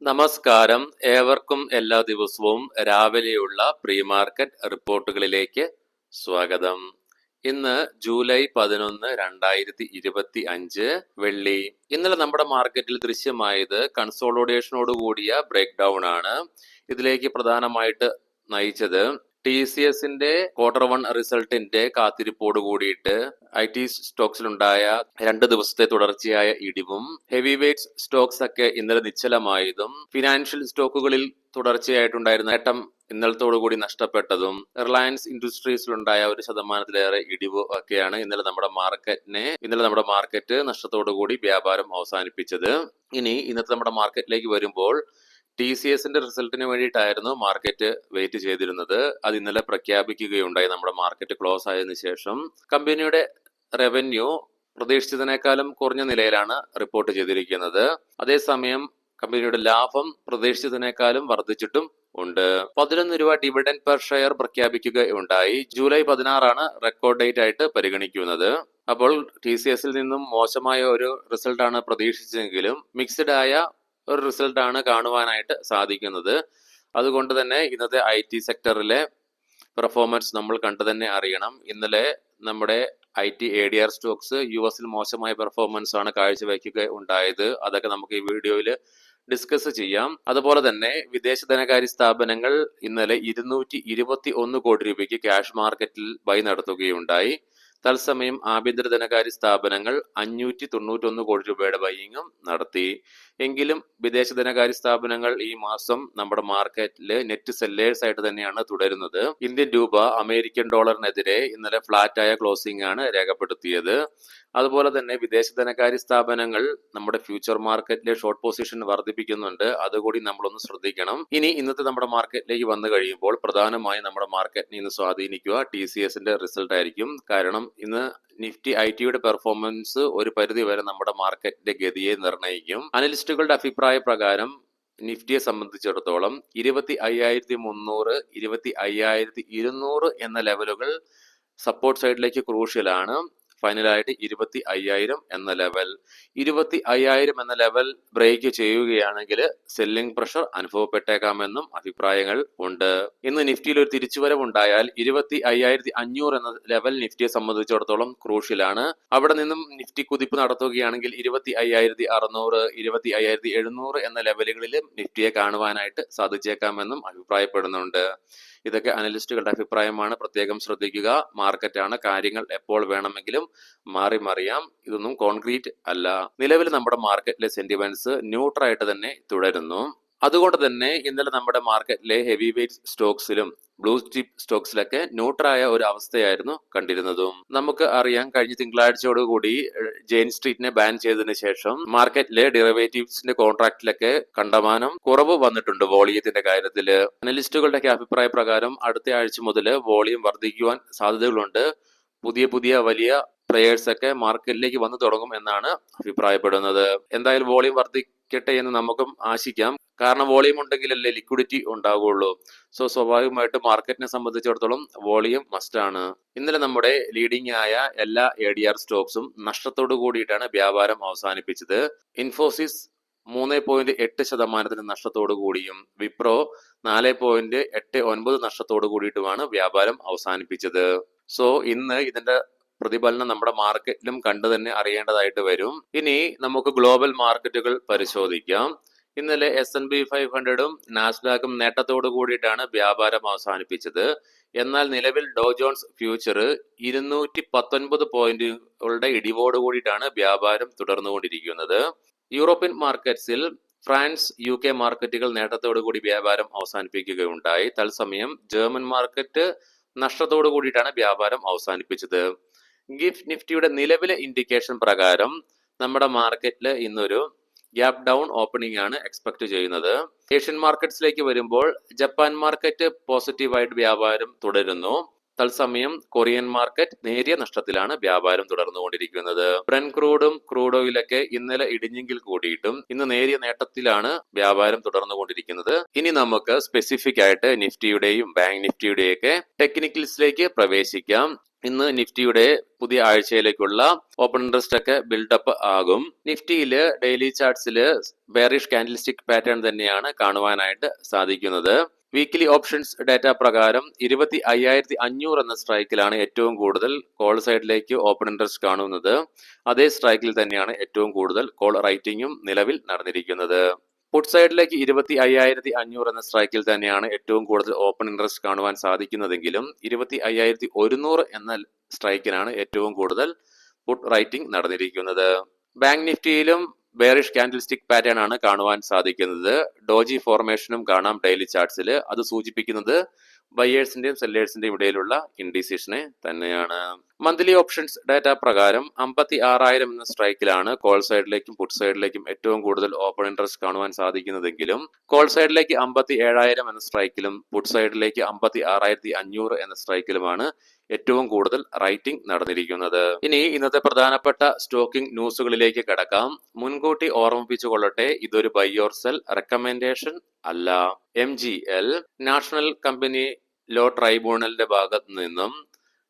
നമസ്കാരം. ഏവർക്കും എല്ലാ ദിവസവും രാവിലെയുള്ള പ്രീ മാർക്കറ്റ് റിപ്പോർട്ടുകളിലേക്ക് സ്വാഗതം. ഇന്ന് ജൂലൈ 11, 2025 വെള്ളി. ഇന്നലെ നമ്മുടെ മാർക്കറ്റിൽ ദൃശ്യമായത് കൺസോളിഡേഷനോട് കൂടിയ ബ്രേക്ക് ഡൗൺ ആണ്. ഇതിലേക്ക് പ്രധാനമായിട്ട് നയിച്ചത് TCSന്റെ Q1 റിസൾട്ടിന്റെ കാത്തിരിപ്പോട് കൂടിയിട്ട് IT സ്റ്റോക്സിലുണ്ടായ 2 ദിവസത്തെ തുടർച്ചയായ ഇടിവും ഹെവി വെയ്റ്റ്സ് സ്റ്റോക്സ് ഒക്കെ ഇന്നലെ നിശ്ചലമായതും ഫിനാൻഷ്യൽ സ്റ്റോക്കുകളിൽ തുടർച്ചയായിട്ടുണ്ടായിരുന്ന നേട്ടം ഇന്നലത്തോടുകൂടി നഷ്ടപ്പെട്ടതും റിലയൻസ് ഇൻഡസ്ട്രീസിലുണ്ടായ 1% ഇടിവ് ഒക്കെയാണ് ഇന്നലെ നമ്മുടെ മാർക്കറ്റ് നഷ്ടത്തോടുകൂടി വ്യാപാരം അവസാനിപ്പിച്ചത്. ഇനി ഇന്നത്തെ നമ്മുടെ മാർക്കറ്റിലേക്ക് വരുമ്പോൾ TCSന്റെ റിസൾട്ടിന് വേണ്ടിയിട്ടായിരുന്നു മാർക്കറ്റ് വെയിറ്റ് ചെയ്തിരുന്നത്. അത് ഇന്നലെ പ്രഖ്യാപിക്കുകയുണ്ടായി നമ്മുടെ മാർക്കറ്റ് ക്ലോസ് ആയതിനു ശേഷം. കമ്പനിയുടെ റവന്യൂ പ്രതീക്ഷിച്ചതിനേക്കാളും കുറഞ്ഞ നിലയിലാണ് റിപ്പോർട്ട് ചെയ്തിരിക്കുന്നത്. അതേസമയം കമ്പനിയുടെ ലാഭം പ്രതീക്ഷിച്ചതിനേക്കാളും വർദ്ധിച്ചിട്ടും ഉണ്ട്. 11 രൂപ ഡിവിഡൻഡ് പെർ ഷെയർ പ്രഖ്യാപിക്കുകയുണ്ടായി. ജൂലൈ 16 റെക്കോർഡ് ഡേറ്റ് ആയിട്ട് പരിഗണിക്കുന്നത്. അപ്പോൾ TCSൽ നിന്നും മോശമായ ഒരു റിസൾട്ടാണ് പ്രതീക്ഷിച്ചെങ്കിലും മിക്സ്ഡ് ആയ ഒരു റിസൾട്ടാണ് കാണുവാനായിട്ട് സാധിക്കുന്നത്. അതുകൊണ്ട് തന്നെ ഇന്നത്തെ IT സെക്ടറിലെ പെർഫോമൻസ് നമ്മൾ കണ്ടു തന്നെ അറിയണം. ഇന്നലെ നമ്മുടെ IT ADR സ്റ്റോക്സ് US മോശമായ പെർഫോമൻസ് ആണ് കാഴ്ചവെക്കുക ഉണ്ടായത്. അതൊക്കെ നമുക്ക് ഈ വീഡിയോയിൽ ഡിസ്കസ് ചെയ്യാം. അതുപോലെ തന്നെ വിദേശ ധനകാര്യ സ്ഥാപനങ്ങൾ ഇന്നലെ 221 കോടി രൂപയ്ക്ക് ക്യാഷ് മാർക്കറ്റിൽ ബൈ നടത്തുകയുണ്ടായി. തത്സമയം ആഭ്യന്തര ധനകാര്യ സ്ഥാപനങ്ങൾ 591 കോടി രൂപയുടെ ബൈയിങ്ങും നടത്തി. എങ്കിലും വിദേശ ധനകാര്യ സ്ഥാപനങ്ങൾ ഈ മാസം നമ്മുടെ മാർക്കറ്റിൽ നെറ്റ് സെല്ലേഴ്സ് ആയിട്ട് തന്നെയാണ് തുടരുന്നത്. ഇന്ത്യൻ രൂപ അമേരിക്കൻ ഡോളറിനെതിരെ ഇന്നലെ ഫ്ലാറ്റായ ക്ലോസിംഗ് ആണ് രേഖപ്പെടുത്തിയത്. അതുപോലെ തന്നെ വിദേശ ധനകാര്യ സ്ഥാപനങ്ങൾ നമ്മുടെ ഫ്യൂച്ചർ മാർക്കറ്റിലെ ഷോർട്ട് പൊസിഷൻ വർദ്ധിപ്പിക്കുന്നുണ്ട്. അതുകൂടി നമ്മളൊന്ന് ശ്രദ്ധിക്കണം. ഇനി ഇന്നത്തെ നമ്മുടെ മാർക്കറ്റിലേക്ക് വന്നു കഴിയുമ്പോൾ പ്രധാനമായും നമ്മുടെ മാർക്കറ്റിനെ ഇന്ന് സ്വാധീനിക്കുക TCSന്റെ റിസൾട്ട് ആയിരിക്കും. കാരണം ഇന്ന് നിഫ്റ്റി ITയുടെ പെർഫോമൻസ് ഒരു പരിധി വരെ നമ്മുടെ മാർക്കറ്റിന്റെ ഗതിയെ നിർണ്ണയിക്കും. അനലിസ്റ്റുകളുടെ അഭിപ്രായ പ്രകാരം നിഫ്റ്റിയെ സംബന്ധിച്ചിടത്തോളം 25,300, 25,200 എന്ന ലെവലുകൾ സപ്പോർട്ട് സൈഡിലേക്ക് ക്രൂഷ്യലാണ്. ഫൈനലായിട്ട് 25,000 എന്ന ലെവൽ. 25,000 എന്ന ലെവൽ ബ്രേക്ക് ചെയ്യുകയാണെങ്കിൽ സെല്ലിംഗ് പ്രഷർ അനുഭവപ്പെട്ടേക്കാമെന്നും അഭിപ്രായങ്ങൾ ഉണ്ട്. ഇന്ന് നിഫ്റ്റിയിൽ ഒരു തിരിച്ചുവരവ് ഉണ്ടായാൽ 25,500 എന്ന ലെവൽ നിഫ്റ്റിയെ സംബന്ധിച്ചിടത്തോളം ക്രൂഷ്യലാണ്. അവിടെ നിന്നും നിഫ്റ്റി കുതിപ്പ് നടത്തുകയാണെങ്കിൽ 25,600, 25,700 എന്ന ലെവലുകളിൽ നിഫ്റ്റിയെ കാണുവാനായിട്ട് സാധിച്ചേക്കാമെന്നും അഭിപ്രായപ്പെടുന്നുണ്ട്. ഇതൊക്കെ അനലിസ്റ്റുകളുടെ അഭിപ്രായമാണ്, പ്രത്യേകം ശ്രദ്ധിക്കുക. മാർക്കറ്റാണ്, കാര്യങ്ങൾ എപ്പോൾ വേണമെങ്കിലും മാറി മറിയാം. ഇതൊന്നും കോൺക്രീറ്റ് അല്ല. നിലവിൽ നമ്മുടെ മാർക്കറ്റിലെ സെന്റിമെന്റ്സ് ന്യൂട്രൽ ആയിട്ട് തന്നെ തുടരുന്നു. അതുകൊണ്ട് തന്നെ ഇന്നലെ നമ്മുടെ മാർക്കറ്റിലെ ഹെവി വെയ്റ്റ് സ്റ്റോക്സിലും ബ്ലൂ ചിപ്പ് സ്റ്റോക്സിലൊക്കെ ന്യൂട്രലായ ഒരു അവസ്ഥയായിരുന്നു കണ്ടിരുന്നതും. നമുക്ക് അറിയാം, കഴിഞ്ഞ തിങ്കളാഴ്ചയോടുകൂടി ജെയിൻ സ്ട്രീറ്റിനെ ബാൻ ചെയ്തതിനു ശേഷം മാർക്കറ്റിലെ ഡെറിവേറ്റീവ്സിന്റെ കോൺട്രാക്റ്റിലൊക്കെ കണ്ടമാനം കുറവ് വന്നിട്ടുണ്ട് വോളിയത്തിന്റെ കാര്യത്തില്. അനലിസ്റ്റുകളുടെ അഭിപ്രായ പ്രകാരം അടുത്ത ആഴ്ച മുതൽ വോളിയം വർദ്ധിക്കുവാൻ സാധ്യതകളുണ്ട്. പുതിയ വലിയ പ്ലെയേഴ്സ് ഒക്കെ മാർക്കറ്റിലേക്ക് വന്നു തുടങ്ങും എന്നാണ് അഭിപ്രായപ്പെടുന്നത്. എന്തായാലും വോളിയം വർദ്ധിക്കട്ടെ എന്ന് നമുക്കും ആശിക്കാം. കാരണം വോളിയം ഉണ്ടെങ്കിലല്ലേ ലിക്വിഡിറ്റി ഉണ്ടാവുകയുള്ളൂ. സ്വാഭാവികമായിട്ടും മാർക്കറ്റിനെ സംബന്ധിച്ചിടത്തോളം വോളിയം മസ്റ്റാണ്. ഇന്നലെ നമ്മുടെ ലീഡിംഗ് ആയ എല്ലാ ADR സ്റ്റോക്സും നഷ്ടത്തോടു കൂടിയിട്ടാണ് വ്യാപാരം അവസാനിപ്പിച്ചത്. ഇൻഫോസിസ് 3.8% നഷ്ടത്തോടു കൂടിയും വിപ്രോ 4.89 നഷ്ടത്തോടു കൂടിയിട്ടുമാണ് വ്യാപാരം അവസാനിപ്പിച്ചത്. ഇന്ന് ഇതിന്റെ പ്രതിഫലനം നമ്മുടെ മാർക്കറ്റിലും കണ്ടു തന്നെ അറിയേണ്ടതായിട്ട് വരും. ഇനി നമുക്ക് ഗ്ലോബൽ മാർക്കറ്റുകൾ പരിശോധിക്കാം. ഇന്നലെ S&P 500ഉം നാസ്ഡാക്കും നേട്ടത്തോടു കൂടിയിട്ടാണ് വ്യാപാരം അവസാനിപ്പിച്ചത്. എന്നാൽ നിലവിൽ ഡോ ജോൺസ് ഫ്യൂച്ചർ 219 പോയിന്റുകളുടെ ഇടിവോട് കൂടിയിട്ടാണ് വ്യാപാരം തുടർന്നുകൊണ്ടിരിക്കുന്നത്. യൂറോപ്യൻ മാർക്കറ്റ്സിൽ ഫ്രാൻസ്, UK മാർക്കറ്റുകൾ നേട്ടത്തോടു കൂടി വ്യാപാരം അവസാനിപ്പിക്കുകയുണ്ടായി. തത്സമയം ജർമ്മൻ മാർക്കറ്റ് നഷ്ടത്തോടു കൂടിയിട്ടാണ് വ്യാപാരം അവസാനിപ്പിച്ചത്. ഗിഫ്റ്റ് നിഫ്റ്റിയുടെ നിലവിലെ ഇൻഡിക്കേഷൻ പ്രകാരം നമ്മുടെ മാർക്കറ്റിൽ ഇന്നൊരു ഗ്യാപ് ഡൗൺ ഓപ്പണിംഗ് ആണ് എക്സ്പെക്ട് ചെയ്യുന്നത്. ഏഷ്യൻ മാർക്കറ്റ്സിലേക്ക് വരുമ്പോൾ ജപ്പാൻ മാർക്കറ്റ് പോസിറ്റീവായിട്ട് വ്യാപാരം തുടരുന്നു. തത്സമയം കൊറിയൻ മാർക്കറ്റ് നേരിയ നഷ്ടത്തിലാണ് വ്യാപാരം തുടർന്നുകൊണ്ടിരിക്കുന്നത്. ബ്രന്റ് ക്രൂഡും ക്രൂഡ് ഓയിലൊക്കെ ഇന്നലെ ഇടിഞ്ഞെങ്കിൽ കൂടിയിട്ടും ഇന്ന് നേരിയ നേട്ടത്തിലാണ് വ്യാപാരം തുടർന്നുകൊണ്ടിരിക്കുന്നത്. ഇനി നമുക്ക് സ്പെസിഫിക് ആയിട്ട് നിഫ്റ്റിയുടെയും ബാങ്ക് നിഫ്റ്റിയുടെയൊക്കെ ടെക്നിക്കൽസിലേക്ക് പ്രവേശിക്കാം. ഇന്ന് നിഫ്റ്റിയുടെ പുതിയ ആഴ്ചയിലേക്കുള്ള ഓപ്പൺ ഇൻട്രസ്റ്റ് ഒക്കെ ബിൽഡപ്പ് ആകും. നിഫ്റ്റിയിൽ ഡെയിലി ചാർട്ട്സിൽ ബെയറിഷ് കാൻഡിൽസ്റ്റിക് പാറ്റേൺ തന്നെയാണ് കാണുവാനായിട്ട് സാധിക്കുന്നത്. വീക്കിലി ഓപ്ഷൻസ് ഡാറ്റ പ്രകാരം 25,500 എന്ന സ്ട്രൈക്കിലാണ് ഏറ്റവും കൂടുതൽ കോൾ സൈഡിലേക്ക് ഓപ്പൺ ഇൻട്രസ്റ്റ് കാണുന്നത്. അതേ സ്ട്രൈക്കിൽ തന്നെയാണ് ഏറ്റവും കൂടുതൽ കോൾ റൈറ്റിംഗും നിലവിൽ നടന്നിരിക്കുന്നത്. പുട്ട് സൈഡിലേക്ക് 25,500 എന്ന സ്ട്രൈക്കിൽ തന്നെയാണ് ഏറ്റവും കൂടുതൽ ഓപ്പൺ ഇൻട്രസ്റ്റ് കാണുവാൻ സാധിക്കുന്നതെങ്കിലും 25,100 എന്ന സ്ട്രൈക്കിനാണ് ഏറ്റവും കൂടുതൽ പുട്ട് റൈറ്റിംഗ് നടന്നിരിക്കുന്നത്. ബാങ്ക് നിഫ്റ്റിയിലും ബെയറിഷ് കാൻഡിൽസ്റ്റിക് പാറ്റേൺ ആണ് കാണുവാൻ സാധിക്കുന്നത്. ഡോജി ഫോർമേഷനും കാണാം ഡെയിലി ചാർട്ട്സിൽ. അത് സൂചിപ്പിക്കുന്നത് ബയേഴ്സിന്റെയും സെല്ലേഴ്സിന്റെയും ഇടയിലുള്ള ഇൻഡിസിഷനെ തന്നെയാണ്. മന്ത്ലി ഓപ്ഷൻസ് ഡാറ്റ പ്രകാരം 56,000 എന്ന സ്ട്രൈക്കിലാണ് കോൾ സൈഡിലേക്കും പുട്ട് സൈഡിലേക്കും ഏറ്റവും കൂടുതൽ ഓപ്പൺ ഇൻട്രസ്റ്റ് കാണുവാൻ സാധിക്കുന്നതെങ്കിലും കോൾ സൈഡിലേക്ക് 57,000 എന്ന സ്ട്രൈക്കിലും പുട്ട് സൈഡിലേക്ക് 56,500 എന്ന സ്ട്രൈക്കിലുമാണ് ഏറ്റവും കൂടുതൽ റൈറ്റിംഗ് നടന്നിരിക്കുന്നത്. ഇനി ഇന്നത്തെ പ്രധാനപ്പെട്ട സ്റ്റോക്കിംഗ് ന്യൂസുകളിലേക്ക് കടക്കാം. മുൻകൂട്ടി ഓർമ്മിപ്പിച്ചു കൊള്ളട്ടെ, ഇതൊരു ബൈ ഓർ സെൽ റെക്കമെൻഡേഷൻ അല്ല. MGL നാഷണൽ കമ്പനി ലോ ട്രൈബ്യൂണലിന്റെ ഭാഗത്ത് നിന്നും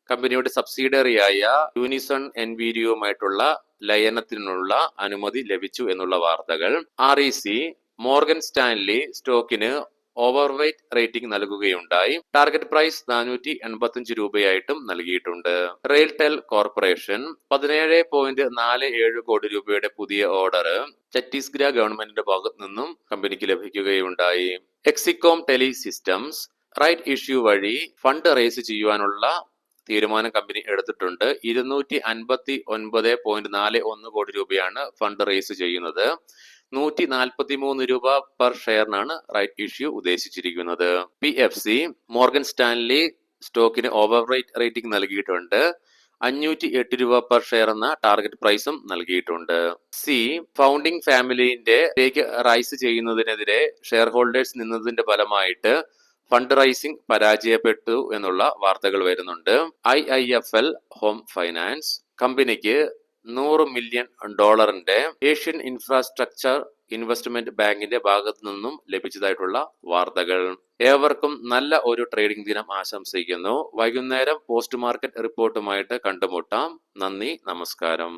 കമ്പനിയുടെ സബ്സിഡിയറിയായ യൂണിസൺ എൻവിഡിയുമായിട്ടുള്ള ലയനത്തിനുള്ള അനുമതി ലഭിച്ചു എന്നുള്ള വാർത്തകൾ. REC മോർഗൻ സ്റ്റാൻലി സ്റ്റോക്കിന് ഓവർവെയ്റ്റ് റേറ്റിംഗ് നൽകുകയുണ്ടായി. ടാർഗറ്റ് പ്രൈസ് 485 രൂപയായിട്ടും നൽകിയിട്ടുണ്ട്. റെയിൽടെൽ കോർപ്പറേഷൻ 17.47 കോടി രൂപയുടെ പുതിയ ഓർഡർ ഛത്തീസ്ഗഡ് ഗവൺമെന്റിന്റെ ഭാഗത്തു നിന്നും കമ്പനിക്ക് ലഭിക്കുകയുണ്ടായി. എക്സിക്കോം ടെലി സിസ്റ്റംസ് റൈറ്റ് ഇഷ്യൂ വഴി ഫണ്ട് റേസ് ചെയ്യുവാനുള്ള തീരുമാനം കമ്പനി എടുത്തിട്ടുണ്ട്. 259.41 കോടി രൂപയാണ് ഫണ്ട് റേസ് ചെയ്യുന്നത്. 143 രൂപ പെർ ഷെയറിനാണ് റൈറ്റ് ഇഷ്യൂ ഉദ്ദേശിച്ചിരിക്കുന്നത്. PFC മോർഗൻ സ്റ്റാൻലി സ്റ്റോക്കിന് ഓവർ റേറ്റിംഗ് നൽകിയിട്ടുണ്ട്. 508 രൂപ പെർ ഷെയർ എന്ന ടാർഗറ്റ് പ്രൈസും നൽകിയിട്ടുണ്ട്. ഫൗണ്ടിംഗ് ഫാമിലിന്റെ റൈസ് ചെയ്യുന്നതിനെതിരെ ഷെയർ ഹോൾഡേഴ്സ് നിന്നതിന്റെ ഫലമായിട്ട് ഫണ്ട് റൈസിംഗ് പരാജയപ്പെട്ടു എന്നുള്ള വാർത്തകൾ വരുന്നുണ്ട്. IIFL ഹോം ഫൈനാൻസ് കമ്പനിക്ക് $100 മില്യൺ ഏഷ്യൻ ഇൻഫ്രാസ്ട്രക്ചർ ഇൻവെസ്റ്റ്മെന്റ് ബാങ്കിന്റെ ഭാഗത്തു നിന്നും ലഭിച്ചതായിട്ടുള്ള വാർത്തകൾ. ഏവർക്കും നല്ല ഒരു ട്രേഡിംഗ് ദിനം ആശംസിക്കുന്നു. വൈകുന്നേരം പോസ്റ്റ് മാർക്കറ്റ് റിപ്പോർട്ടുമായിട്ട് കണ്ടുമുട്ടാം. നന്ദി, നമസ്കാരം.